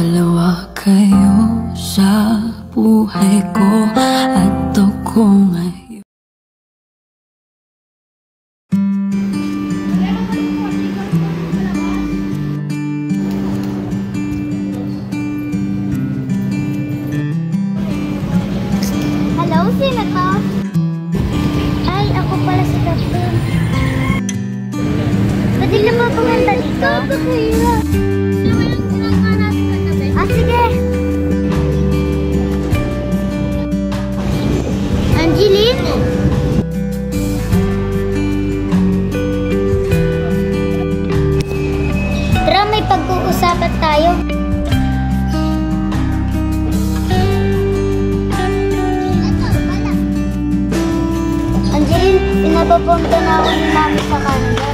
Dalawa kayo sa buhay ko at ako ngayon. Hello, sino to? Ay, ako pala si Captain. Pwede ka ba pumunta dito? Ah, sige! Angeline? Tara, may pag-uusapan tayo. Angeline, pinapapunta na ako ni Mami sa Canada.